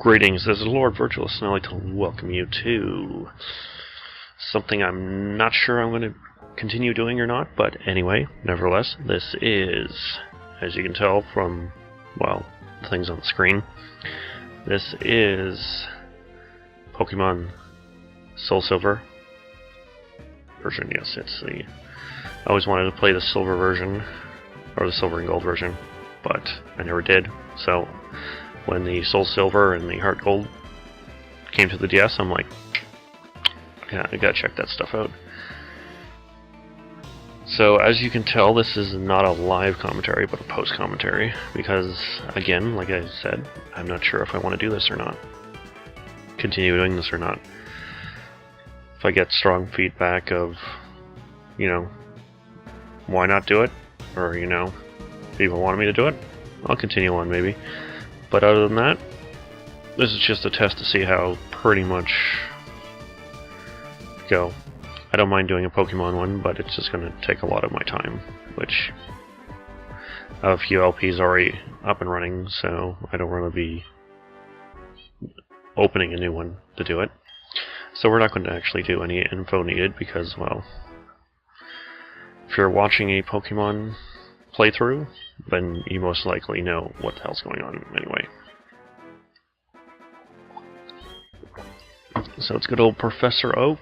Greetings, this is Lord Virtuous, and I'd like to welcome you to something I'm not sure I'm going to continue doing or not, but anyway, nevertheless, this is, as you can tell from, well, the things on the screen, this is Pokemon Soulsliver version. Yes, it's the... I always wanted to play the silver version, or the silver and gold version, but I never did, so when the Soulsilver and the Heartgold came to the DS, I'm like, yeah, I gotta check that stuff out. So, as you can tell, this is not a live commentary, but a post-commentary, because, again, like I said, I'm not sure if I want to do this or not. Continue doing this or not. If I get strong feedback of, you know, why not do it? Or, you know, people want me to do it, I'll continue on maybe. But other than that, this is just a test to see how pretty much go. I don't mind doing a Pokemon one, but it's just going to take a lot of my time, which I have a few LPs already up and running, so I don't want to be opening a new one to do it. So we're not going to actually do any info needed because, well, if you're watching a Pokemon playthrough, then you most likely know what the hell's going on anyway. So it's good old Professor Oak.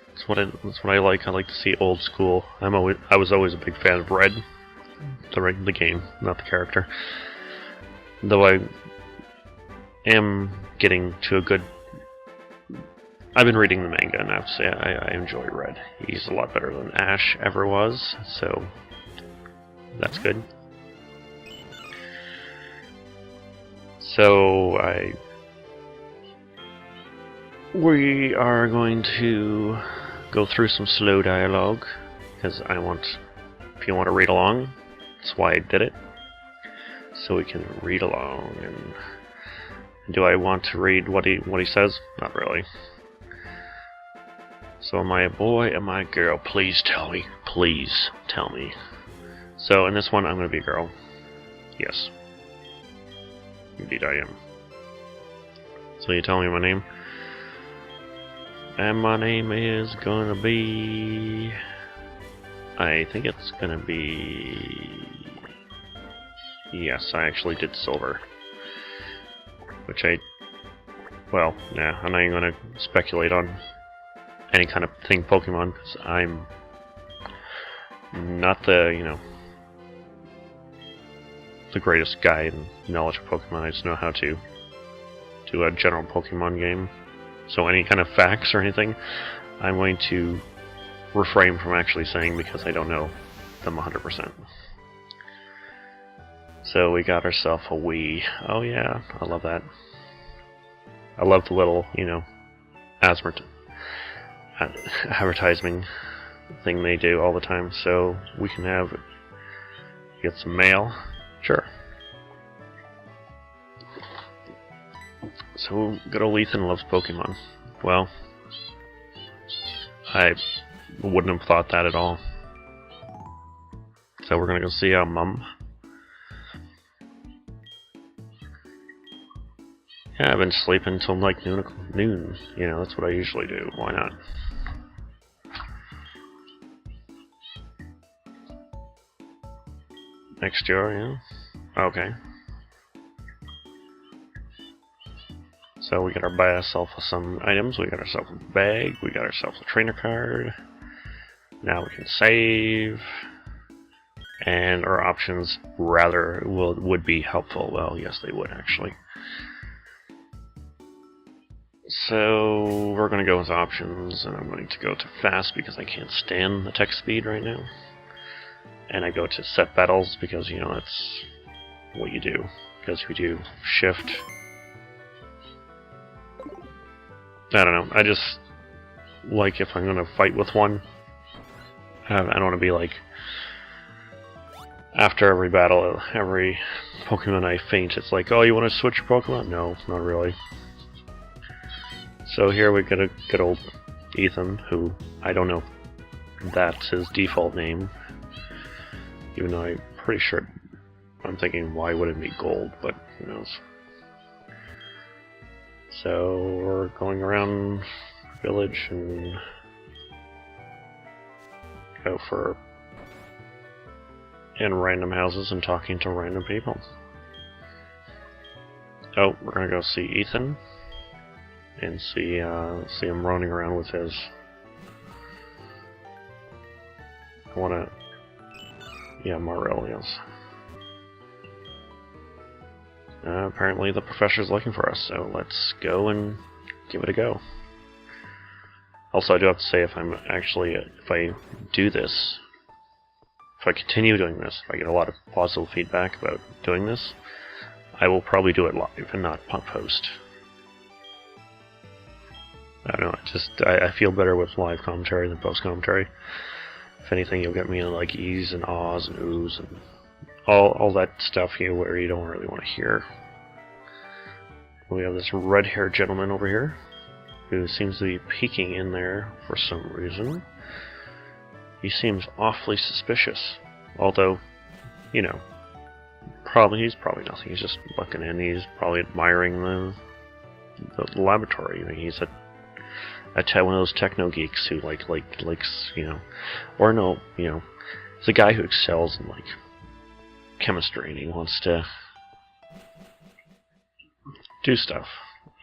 That's what I like. I like to see old school. I was always a big fan of Red, the game, not the character. Though I am getting to a good... I've been reading the manga, and I have to say I enjoy Red. He's a lot better than Ash ever was, so that's good. So we are going to go through some slow dialogue, because if you want to read along, that's why I did it. So we can read along, and do I want to read what he says? Not really. So am I a boy? Am I a girl? Please tell me. Please tell me. So in this one, I'm going to be a girl. Yes. Indeed I am. So you tell me my name? And my name is going to be... I think it's going to be... Yes, I actually did silver. Which well, yeah, I'm not even going to speculate on any kind of thing Pokemon, because I'm not the greatest guy in knowledge of Pokemon. I just know how to do a general Pokemon game. So any kind of facts or anything, I'm going to refrain from actually saying because I don't know them 100%. So we got ourselves a Wii. Oh yeah, I love that. I love the little, advertising thing they do all the time. So we can get some mail. Sure. So, good old Ethan loves Pokemon. Well, I wouldn't have thought that at all. So we're gonna go see our mum. Yeah, I've been sleeping till like noon. That's what I usually do. Why not? Next year, yeah. Okay. So we got buy ourselves some items. We got ourselves a bag. We got ourselves a trainer card. Now we can save, and our options would be helpful. Well, yes, they would actually. So we're going to go with options, and I'm going to go to fast because I can't stand the text speed right now. And I go to set battles because that's what you do. Because we do shift. I don't know. I just like if I'm gonna fight with one. I don't want to be like after every battle, every Pokemon I faint. It's like, oh, you want to switch your Pokemon? No, not really. So here we get a good old Ethan, who I don't know if that's his default name. Even though I'm pretty sure, I'm thinking, why would it be gold? But who knows? So we're going around the village and go for in random houses and talking to random people. Oh, we're gonna go see Ethan and see him roaming around with his. I wanna, yeah, Morelios. Apparently the professor's looking for us, so let's go and give it a go. Also, I do have to say, if I do this, if I continue doing this, if I get a lot of positive feedback about doing this, I will probably do it live and not post. I don't know, I feel better with live commentary than post commentary. If anything, you'll get me in like e's and ahs and oohs and all that stuff here where you don't really want to hear. We have this red-haired gentleman over here who seems to be peeking in there for some reason. He seems awfully suspicious, although, you know, he's probably nothing. He's just looking in. He's probably admiring the laboratory. I mean, he's one of those techno geeks who likes, you know, or no, you know, he's a guy who excels in like chemistry and he wants to do stuff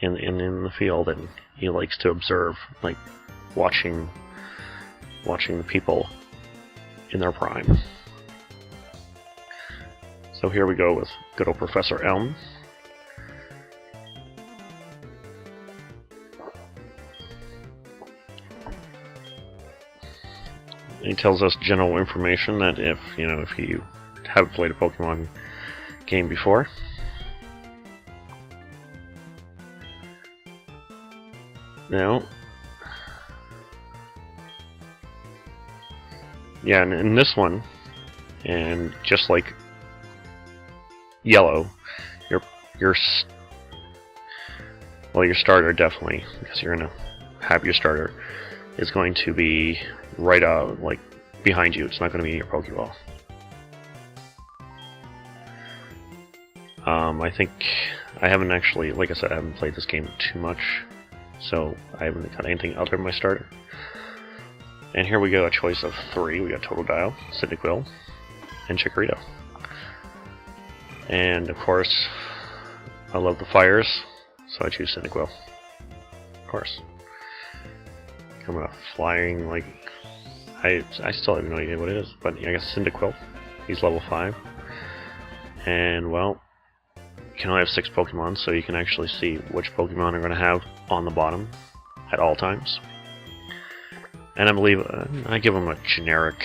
in the field, and he likes to observe, like watching the people in their prime. So here we go with good old Professor Elm. He tells us general information that if you haven't played a Pokemon game before, now, yeah, and in this one, and just like Yellow, your starter definitely, because you're gonna have your starter, is going to be right out, like behind you. It's not going to be in your Pokeball. I think I haven't actually, like I said, I haven't played this game too much, so I haven't got anything other than my starter. And here we go, a choice of 3. We got Totodile, Cyndaquil, and Chikorita. And of course, I love the fires, so I choose Cyndaquil. Of course. Coming up flying, like, I still have no idea what it is, but I guess Cyndaquil. He's level 5. And, well, you can only have 6 Pokemon, so you can actually see which Pokemon are going to have on the bottom at all times. And I believe I give them a generic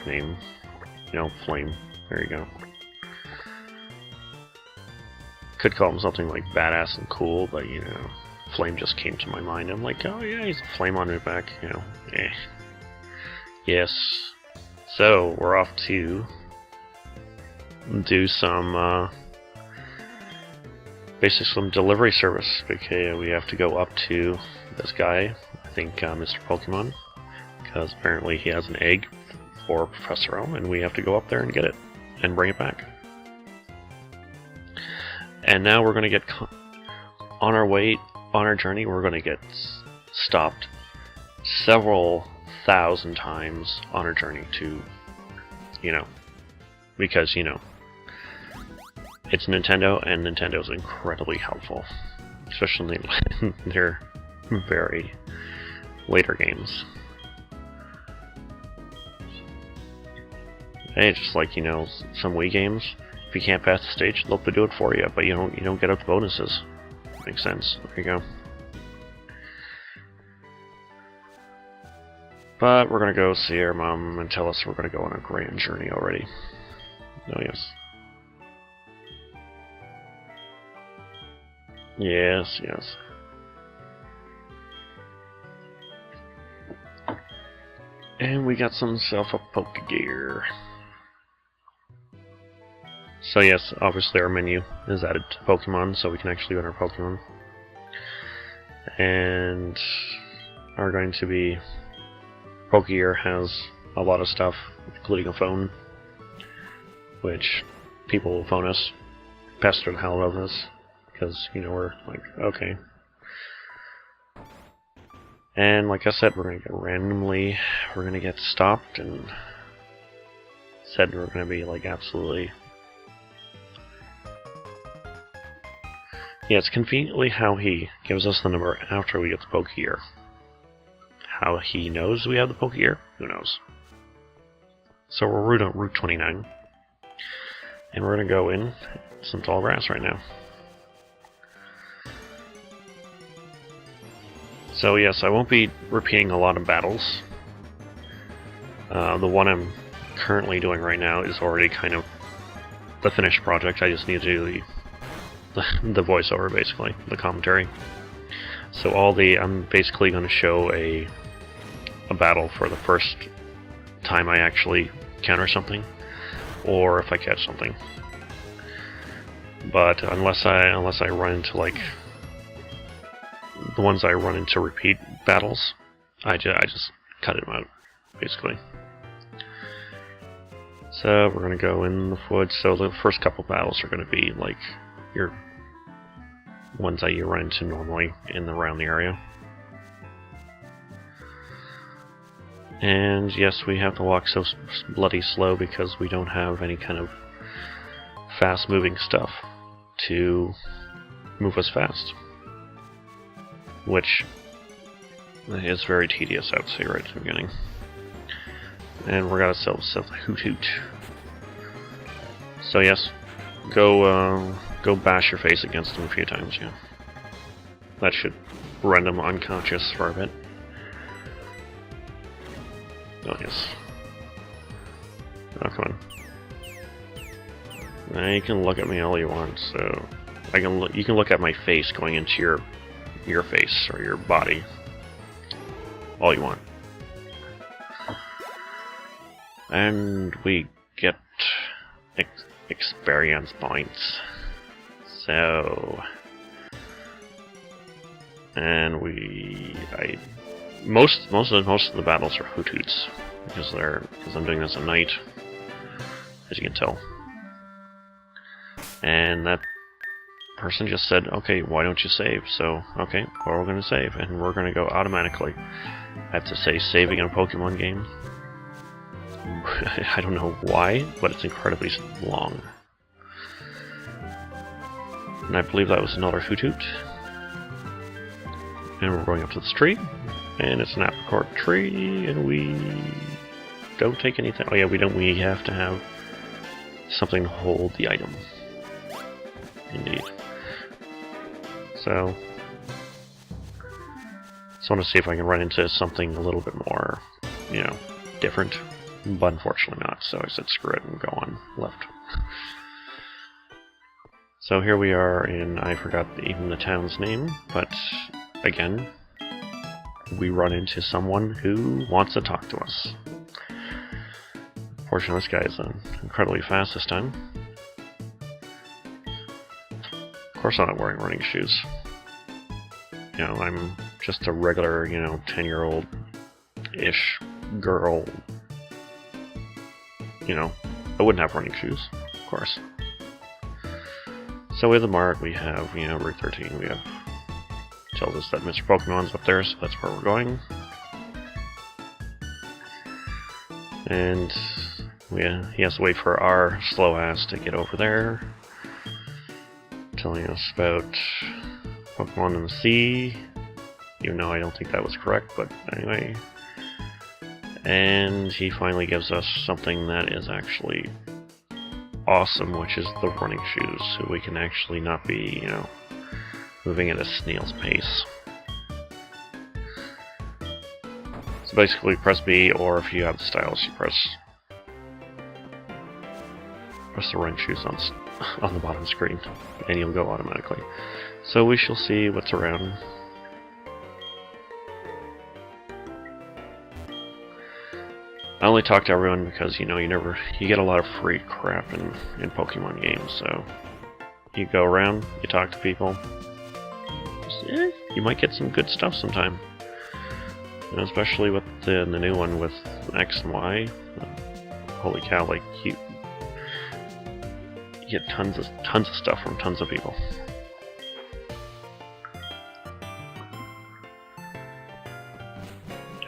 name, you know, Flame. There you go. Could call him something like Badass and Cool, but you know, Flame just came to my mind. I'm like, oh yeah, he's a Flame on my back, you know. Eh. Yes. So we're off to do some basically some delivery service, because we have to go up to this guy, I think Mr. Pokemon, because apparently he has an egg for Professor Elm, and we have to go up there and get it and bring it back. And now we're going to get on our journey, we're going to get stopped several thousand times on our journey to, you know, because, you know, it's Nintendo, and Nintendo's incredibly helpful, especially in their very later games. Hey, it's just like, you know, some Wii games, if you can't pass the stage, they'll do it for you, but you don't get up the bonuses. Makes sense. There you go. But we're gonna go see our mom and tell us we're gonna go on a grand journey already. Oh yes. Yes, yes. And we got some a Poke Gear. So yes, obviously our menu is added to Pokemon, so we can actually win our Pokemon. And are going to be... Poke Gear has a lot of stuff, including a phone, which people will phone us, pester the hell out of us. because, you know, we're like, okay. And like I said, we're gonna get stopped and said we're gonna be like absolutely. Yeah, it's conveniently how he gives us the number after we get the Pokegear. How he knows we have the Pokegear, who knows? So we're on Route 29. And we're gonna go in some tall grass right now. So yes, I won't be repeating a lot of battles. The one I'm currently doing right now is already kind of the finished project. I just need to do the voiceover, basically, the commentary. So I'm basically going to show a battle for the first time I actually counter something, or if I catch something. But unless I run into like the ones I run into repeat battles, I just cut them out, basically. So we're gonna go in the woods. So the first couple battles are gonna be like your ones that you run into normally around the area. And yes, we have to walk so bloody slow because we don't have any kind of fast-moving stuff to move us fast, which is very tedious, I would say, right at the beginning. And we're gonna sell the Hoot Hoot. So yes, go bash your face against them a few times. Yeah, that should render them unconscious for a bit. Oh yes. Oh, come on. Now you can look at me all you want. So you can look at my face going into your face or your body all you want. And we get experience points. So, and most of the battles are Hoot Hoots because I'm doing this at night, as you can tell. And that person just said, "Okay, why don't you save?" So, okay, well, we're going to save, and we're going to go automatically. I have to say, saving in a Pokemon game, I don't know why, but it's incredibly long. And I believe that was another Hoot Hoot. And we're going up to this tree, and it's an apricot tree, and we don't take anything. Oh yeah, we don't. We have to have something to hold the item. Indeed. So I want to see if I can run into something a little bit more, you know, different. But unfortunately not, so I said screw it and go on left. So here we are in, I forgot even the town's name, but again, we run into someone who wants to talk to us. Fortunately, this guy is incredibly fast this time. Of course I'm not wearing running shoes. You know, I'm just a regular, 10-year-old-ish girl. I wouldn't have running shoes, of course. So with the mark, we have, Route 13, we have, tells us that Mr. Pokemon's up there, so that's where we're going. And he has to wait for our slow ass to get over there, telling us about Pokemon in the sea, even though I don't think that was correct, but anyway. And he finally gives us something that is actually awesome, which is the running shoes, so we can actually not be, moving at a snail's pace. So basically press B, or if you have the stylus, you press the running shoes on the bottom screen, and you'll go automatically. So we shall see what's around. I only talk to everyone because, you get a lot of free crap in Pokemon games, so you go around, you talk to people, you might get some good stuff sometime. Especially with the new one with X and Y. Holy cow, like, you get tons of stuff from tons of people.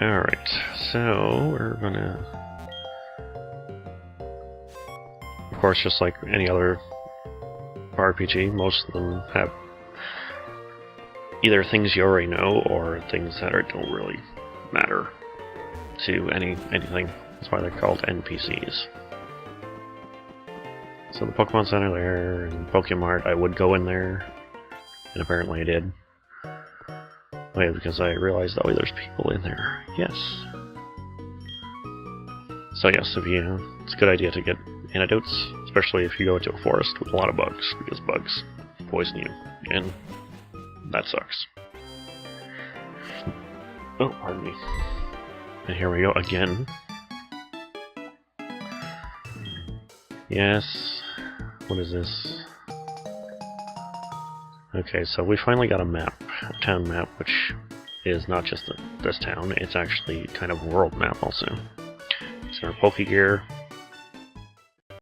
Alright, so we're gonna... Of course, just like any other RPG, most of them have either things you already know or things that don't really matter to anything. That's why they're called NPCs. So the Pokemon Center there, and Pokemart, I would go in there, and apparently I did. Oh yeah, because I realized, oh, there's people in there. Yes. So yes, it's a good idea to get antidotes, especially if you go into a forest with a lot of bugs, because bugs poison you, and that sucks. Oh, pardon me. And here we go again. Yes. What is this? Okay, so we finally got a map, a town map, which is not just this town, it's actually kind of a world map also. So our Pokegear,